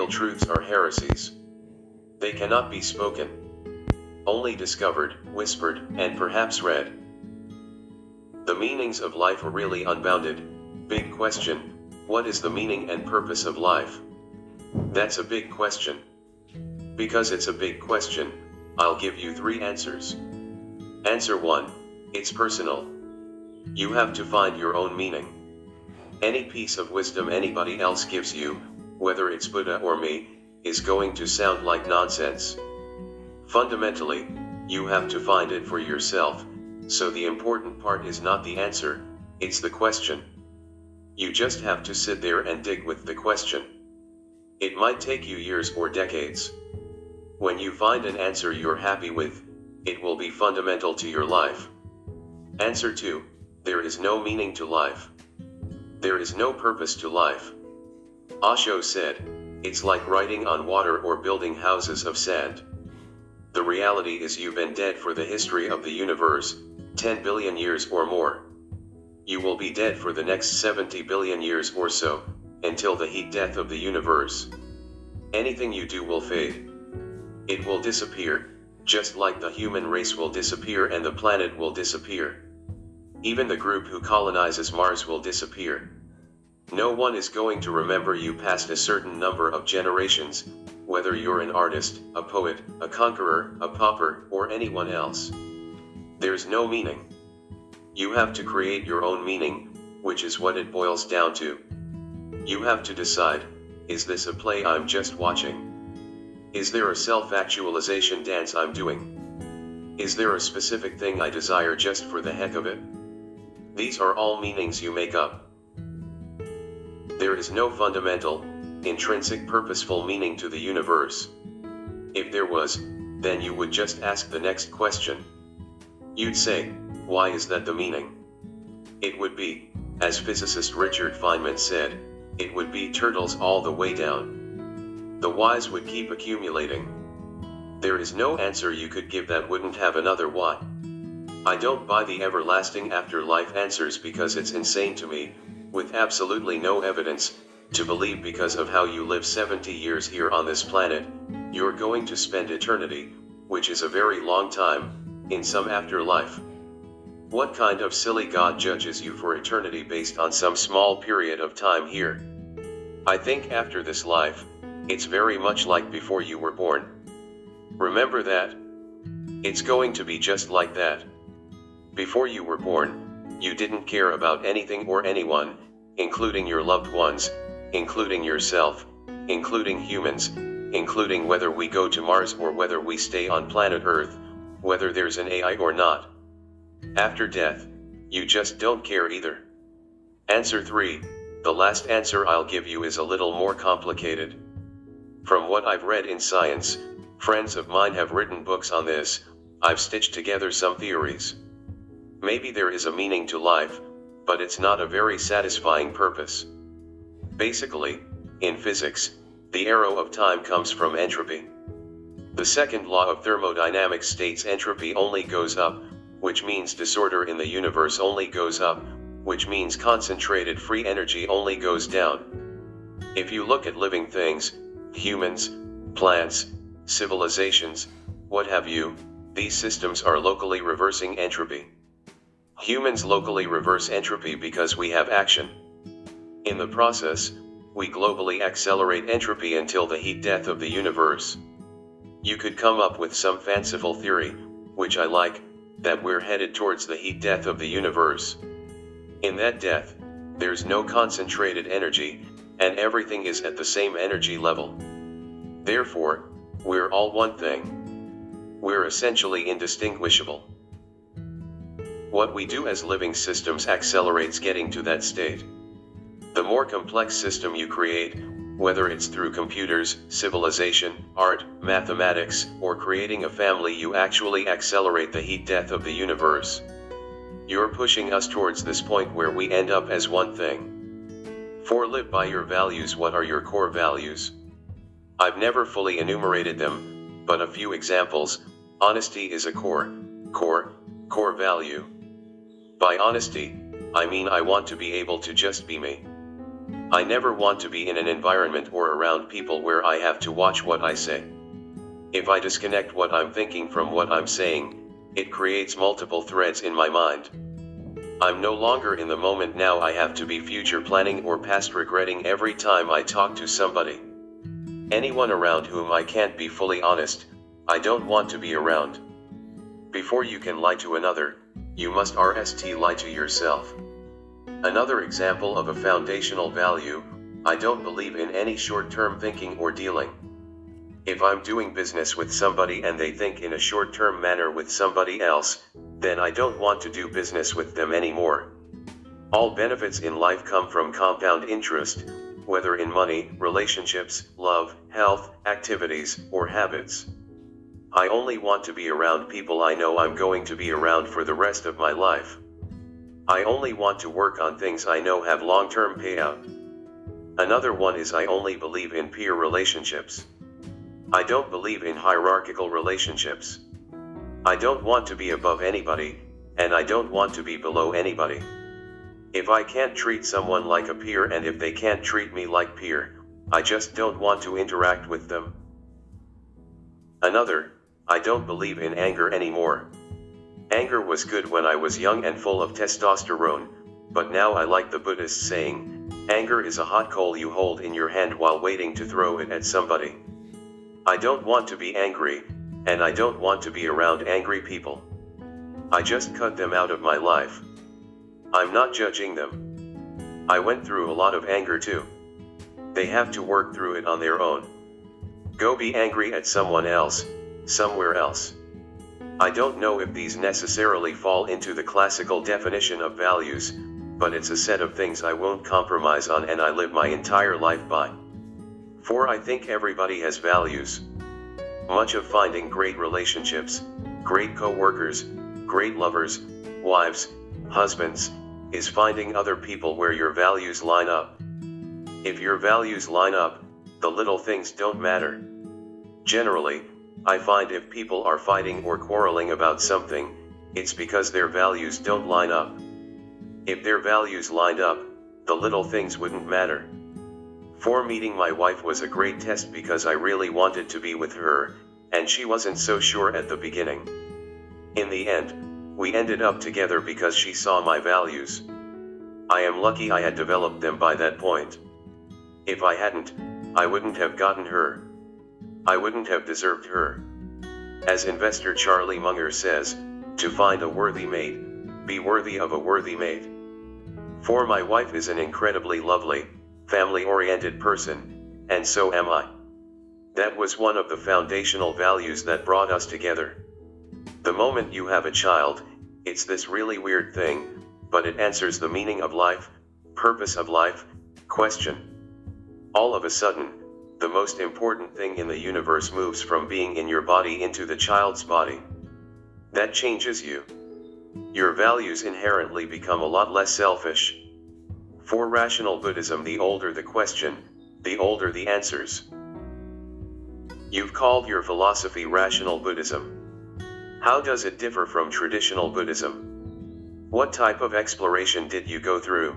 real truths are heresies. They cannot be spoken. Only discovered, whispered, and perhaps read. The meanings of life are really unbounded. Big question, what is the meaning and purpose of life? That's a big question. Because it's a big question, I'll give you 3 answers. Answer 1, it's personal. You have to find your own meaning. Any piece of wisdom anybody else gives you, whether it's Buddha or me, is going to sound like nonsense. Fundamentally, you have to find it for yourself, so the important part is not the answer, it's the question. You just have to sit there and dig with the question. It might take you years or decades. When you find an answer you're happy with, it will be fundamental to your life. Answer 2, there is no meaning to life. There is no purpose to life. Osho said, it's like riding on water or building houses of sand. The reality is you've been dead for the history of the universe, 10 billion years or more. You will be dead for the next 70 billion years or so, until the heat death of the universe. Anything you do will fade. It will disappear, just like the human race will disappear and the planet will disappear. Even the group who colonizes Mars will disappear. No one is going to remember you past a certain number of generations, whether you're an artist, a poet, a conqueror, a pauper, or anyone else. There's no meaning. You have to create your own meaning, which is what it boils down to. You have to decide, is this a play I'm just watching? Is there a self-actualization dance I'm doing? Is there a specific thing I desire just for the heck of it? These are all meanings you make up. There is no fundamental, intrinsic purposeful meaning to the universe. If there was, then you would just ask the next question. You'd say, why is that the meaning? It would be, as physicist Richard Feynman said, it would be turtles all the way down. The whys would keep accumulating. There is no answer you could give that wouldn't have another why. I don't buy the everlasting afterlife answers because it's insane to me, with absolutely no evidence, to believe because of how you live 70 years here on this planet, you're going to spend eternity, which is a very long time, in some afterlife. What kind of silly God judges you for eternity based on some small period of time here? I think after this life, it's very much like before you were born. Remember that? It's going to be just like that. Before you were born, you didn't care about anything or anyone, including your loved ones, including yourself, including humans, including whether we go to Mars or whether we stay on planet Earth, whether there's an AI or not. After death, you just don't care either. Answer 3, the last answer I'll give you is a little more complicated. From what I've read in science, friends of mine have written books on this, I've stitched together some theories. Maybe there is a meaning to life, but it's not a very satisfying purpose. Basically, in physics, the arrow of time comes from entropy. The second law of thermodynamics states entropy only goes up, which means disorder in the universe only goes up, which means concentrated free energy only goes down. If you look at living things, humans, plants, civilizations, what have you, these systems are locally reversing entropy. Humans locally reverse entropy because we have action. In the process, we globally accelerate entropy until the heat death of the universe. You could come up with some fanciful theory, which I like, that we're headed towards the heat death of the universe. In that death, there's no concentrated energy, and everything is at the same energy level. Therefore, we're all one thing. We're essentially indistinguishable. What we do as living systems accelerates getting to that state. The more complex system you create, whether it's through computers, civilization, art, mathematics, or creating a family, you actually accelerate the heat death of the universe. You're pushing us towards this point where we end up as one thing. For live by your values. What are your core values? I've never fully enumerated them, but a few examples. Honesty is a core value. By honesty, I mean I want to be able to just be me. I never want to be in an environment or around people where I have to watch what I say. If I disconnect what I'm thinking from what I'm saying, it creates multiple threads in my mind. I'm no longer in the moment now. I have to be future planning or past regretting every time I talk to somebody. Anyone around whom I can't be fully honest, I don't want to be around. Before you can lie to another, you must lie to yourself. Another example of a foundational value, I don't believe in any short-term thinking or dealing. If I'm doing business with somebody and they think in a short-term manner with somebody else, then I don't want to do business with them anymore. All benefits in life come from compound interest, whether in money, relationships, love, health, activities, or habits. I only want to be around people I know I'm going to be around for the rest of my life. I only want to work on things I know have long-term payout. Another one is I only believe in peer relationships. I don't believe in hierarchical relationships. I don't want to be above anybody, and I don't want to be below anybody. If I can't treat someone like a peer and if they can't treat me like peer, I just don't want to interact with them. Another, I don't believe in anger anymore. Anger was good when I was young and full of testosterone, but now I like the Buddhist saying, anger is a hot coal you hold in your hand while waiting to throw it at somebody. I don't want to be angry, and I don't want to be around angry people. I just cut them out of my life. I'm not judging them. I went through a lot of anger too. They have to work through it on their own. Go be angry at someone else, somewhere else. I don't know if these necessarily fall into the classical definition of values, but it's a set of things I won't compromise on and I live my entire life by. For I think everybody has values. Much of finding great relationships, great co-workers, great lovers, wives, husbands, is finding other people where your values line up. If your values line up, the little things don't matter. Generally, I find if people are fighting or quarreling about something, it's because their values don't line up. If their values lined up, the little things wouldn't matter. For meeting my wife was a great test because I really wanted to be with her, and she wasn't so sure at the beginning. In the end, we ended up together because she saw my values. I am lucky I had developed them by that point. If I hadn't, I wouldn't have gotten her. I wouldn't have deserved her. As investor Charlie Munger says, to find a worthy mate, be worthy of a worthy mate. For my wife is an incredibly lovely, family-oriented person, and so am I. That was one of the foundational values that brought us together. The moment you have a child, it's this really weird thing, but it answers the meaning of life, purpose of life, question. All of a sudden, the most important thing in the universe moves from being in your body into the child's body. That changes you. Your values inherently become a lot less selfish. For rational Buddhism, the older the question, the older the answers. You've called your philosophy rational Buddhism. How does it differ from traditional Buddhism? What type of exploration did you go through?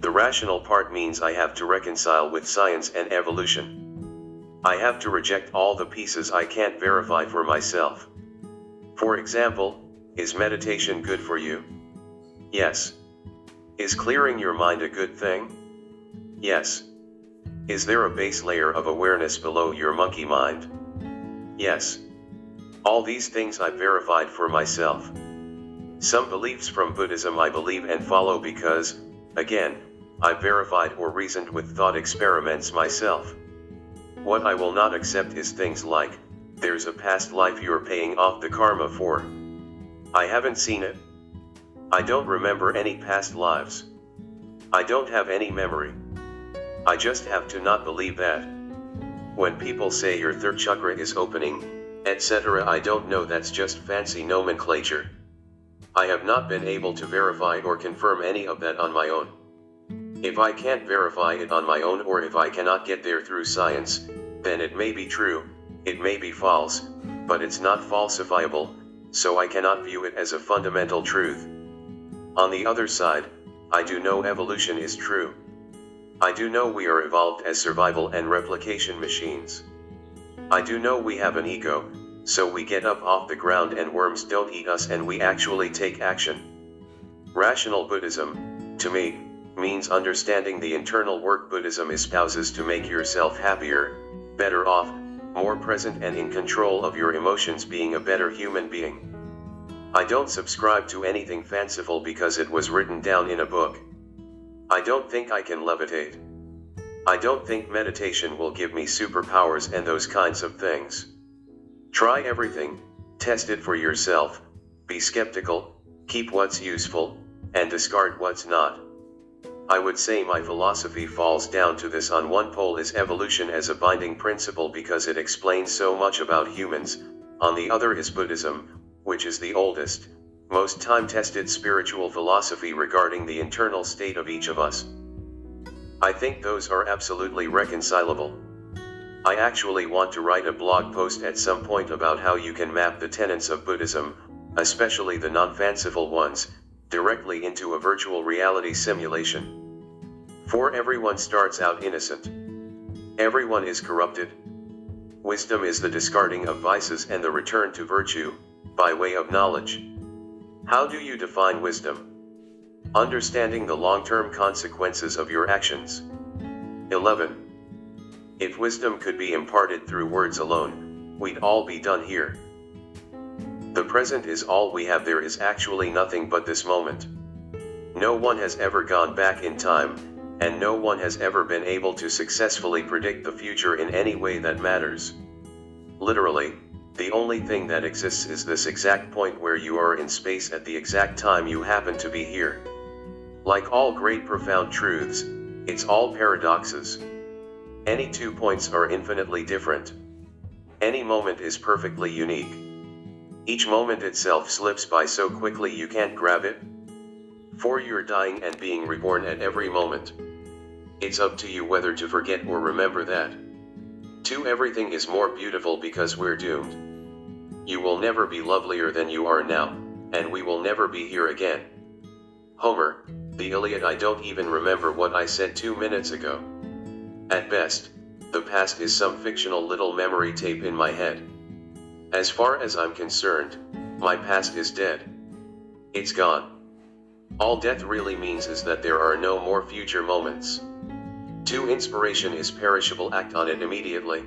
The rational part means I have to reconcile with science and evolution. I have to reject all the pieces I can't verify for myself. For example, is meditation good for you? Yes. Is clearing your mind a good thing? Yes. Is there a base layer of awareness below your monkey mind? Yes. All these things I've verified for myself. Some beliefs from Buddhism I believe and follow because, again, I've verified or reasoned with thought experiments myself. What I will not accept is things like, there's a past life you're paying off the karma for. I haven't seen it. I don't remember any past lives. I don't have any memory. I just have to not believe that. When people say your third chakra is opening, etc., I don't know, that's just fancy nomenclature. I have not been able to verify or confirm any of that on my own. If I can't verify it on my own, or if I cannot get there through science, then it may be true, it may be false, but it's not falsifiable, so I cannot view it as a fundamental truth. On the other side, I do know evolution is true. I do know we are evolved as survival and replication machines. I do know we have an ego, so we get up off the ground and worms don't eat us and we actually take action. Rational Buddhism, to me, means understanding the internal work Buddhism espouses to make yourself happier, better off, more present and in control of your emotions, being a better human being. I don't subscribe to anything fanciful because it was written down in a book. I don't think I can levitate. I don't think meditation will give me superpowers and those kinds of things. Try everything, test it for yourself, be skeptical, keep what's useful, and discard what's not. I would say my philosophy falls down to this. On one pole is evolution as a binding principle because it explains so much about humans, on the other is Buddhism, which is the oldest, most time-tested spiritual philosophy regarding the internal state of each of us. I think those are absolutely reconcilable. I actually want to write a blog post at some point about how you can map the tenets of Buddhism, especially the non-fanciful ones, directly into a virtual reality simulation. For everyone starts out innocent. Everyone is corrupted. Wisdom is the discarding of vices and the return to virtue, by way of knowledge. How do you define wisdom? Understanding the long-term consequences of your actions. 11. If wisdom could be imparted through words alone, we'd all be done here. The present is all we have. There is actually nothing but this moment. No one has ever gone back in time, and no one has ever been able to successfully predict the future in any way that matters. Literally, the only thing that exists is this exact point where you are in space at the exact time you happen to be here. Like all great profound truths, it's all paradoxes. Any 2 points are infinitely different. Any moment is perfectly unique. Each moment itself slips by so quickly you can't grab it. For you're dying and being reborn at every moment. It's up to you whether to forget or remember that. 2. Everything is more beautiful because we're doomed. You will never be lovelier than you are now, and we will never be here again. Homer, the Iliad. I don't even remember what I said 2 minutes ago. At best, the past is some fictional little memory tape in my head. As far as I'm concerned, my past is dead. It's gone. All death really means is that there are no more future moments. 2. Inspiration is perishable. Act on it immediately.